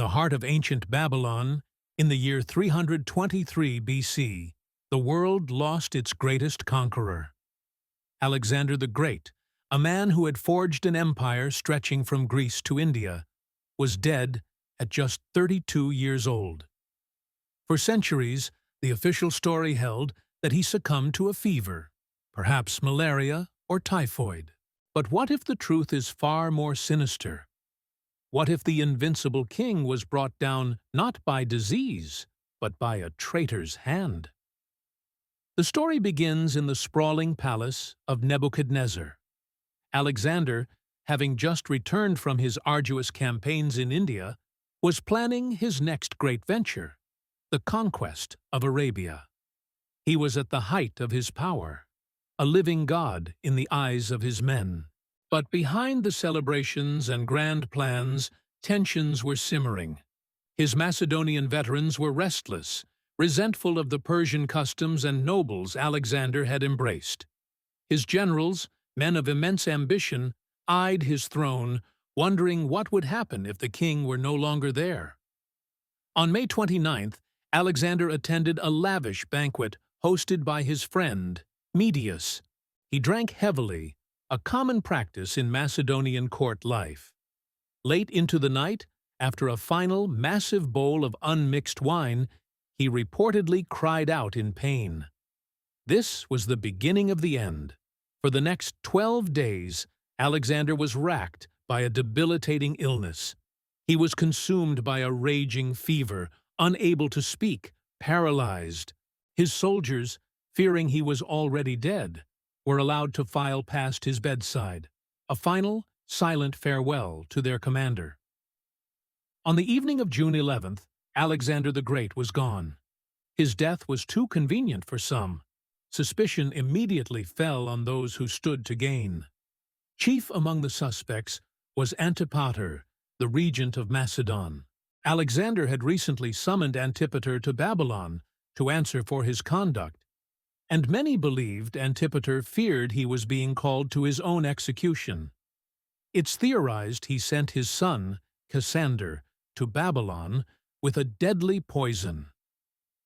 the heart of ancient Babylon, in the year 323 BC, the world lost its greatest conqueror. Alexander the Great, a man who had forged an empire stretching from Greece to India, was dead at just 32 years old. For centuries, the official story held that he succumbed to a fever, perhaps malaria or typhoid. But what if the truth is far more sinister? What if the invincible king was brought down not by disease, but by a traitor's hand? The story begins in the sprawling palace of Nebuchadnezzar. Alexander, having just returned from his arduous campaigns in India, was planning his next great venture, the conquest of Arabia. He was at the height of his power, a living god in the eyes of his men. But behind the celebrations and grand plans, tensions were simmering. His Macedonian veterans were restless, resentful of the Persian customs and nobles Alexander had embraced. His generals, men of immense ambition, eyed his throne, wondering what would happen if the king were no longer there. On May 29th, Alexander attended a lavish banquet hosted by his friend, Medius. He drank heavily, a common practice in Macedonian court life. Late into the night, after a final massive bowl of unmixed wine, he reportedly cried out in pain. This was the beginning of the end. For the next 12 days, Alexander was racked by a debilitating illness. He was consumed by a raging fever, unable to speak, paralyzed. His soldiers, fearing he was already dead, were allowed to file past his bedside, a final, silent farewell to their commander. On the evening of June 11th, Alexander the Great was gone. His death was too convenient for some. Suspicion immediately fell on those who stood to gain. Chief among the suspects was Antipater, the regent of Macedon. Alexander had recently summoned Antipater to Babylon to answer for his conduct, and many believed Antipater feared he was being called to his own execution. It's theorized he sent his son, Cassander, to Babylon with a deadly poison.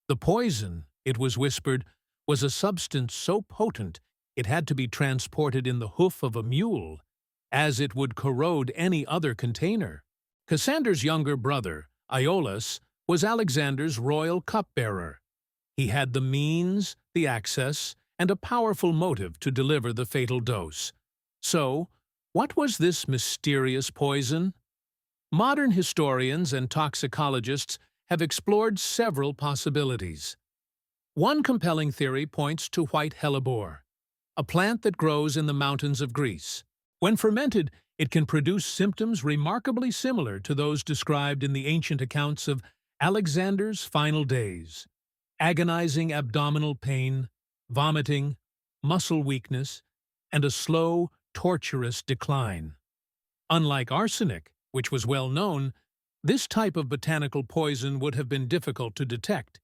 The poison, it was whispered, was a substance so potent it had to be transported in the hoof of a mule, as it would corrode any other container. Cassander's younger brother, Iollas, was Alexander's royal cupbearer. He had the means, the access, and a powerful motive to deliver the fatal dose. So, what was this mysterious poison? Modern historians and toxicologists have explored several possibilities. One compelling theory points to white hellebore, a plant that grows in the mountains of Greece. When fermented, it can produce symptoms remarkably similar to those described in the ancient accounts of Alexander's final days: agonizing abdominal pain, vomiting, muscle weakness, and a slow, torturous decline. Unlike arsenic, which was well known, this type of botanical poison would have been difficult to detect,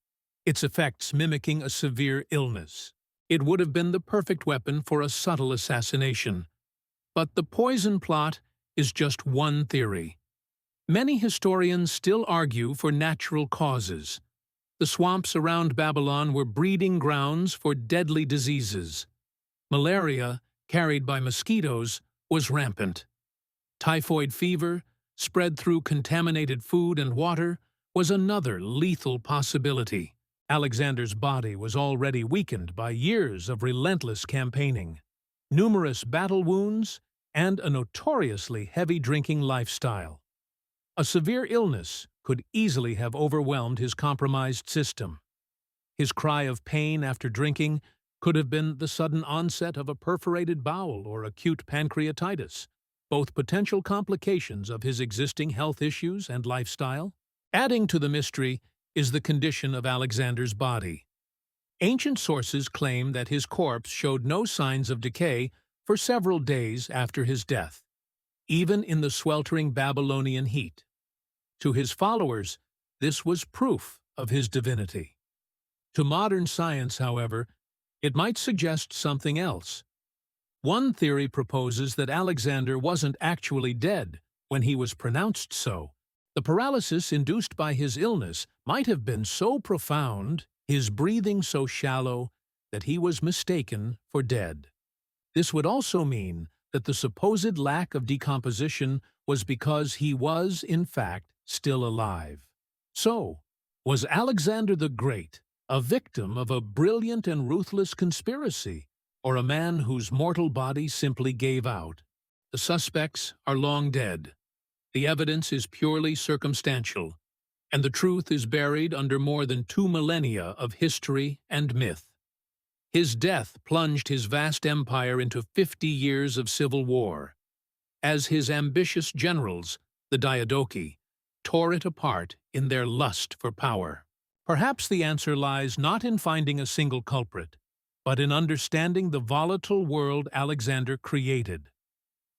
its effects mimicking a severe illness. It would have been the perfect weapon for a subtle assassination. But the poison plot is just one theory. Many historians still argue for natural causes. The swamps around Babylon were breeding grounds for deadly diseases. Malaria, carried by mosquitoes, was rampant. Typhoid fever, spread through contaminated food and water, was another lethal possibility. Alexander's body was already weakened by years of relentless campaigning, numerous battle wounds, and a notoriously heavy drinking lifestyle. A severe illness could easily have overwhelmed his compromised system. His cry of pain after drinking could have been the sudden onset of a perforated bowel or acute pancreatitis, both potential complications of his existing health issues and lifestyle. Adding to the mystery is the condition of Alexander's body. Ancient sources claim that his corpse showed no signs of decay for several days after his death, even in the sweltering Babylonian heat. To his followers, this was proof of his divinity. To modern science, however, it might suggest something else. One theory proposes that Alexander wasn't actually dead when he was pronounced so, The paralysis induced by his illness might have been so profound, his breathing so shallow, that he was mistaken for dead. This would also mean that the supposed lack of decomposition was because he was, in fact, still alive. So, was Alexander the Great a victim of a brilliant and ruthless conspiracy, or a man whose mortal body simply gave out? The suspects are long dead. The evidence is purely circumstantial, and the truth is buried under more than 2 millennia of history and myth. His death plunged his vast empire into 50 years of civil war, as his ambitious generals, the Diadochi, tore it apart in their lust for power. Perhaps the answer lies not in finding a single culprit, but in understanding the volatile world Alexander created.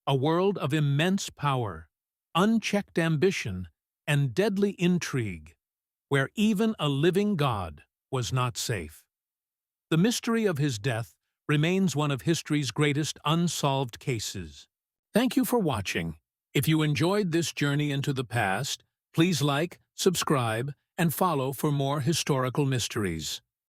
A world of immense power, unchecked ambition, and deadly intrigue, where even a living god was not safe. The mystery of his death remains one of history's greatest unsolved cases. Thank you for watching. If you enjoyed this journey into the past, please like, subscribe, and follow for more historical mysteries.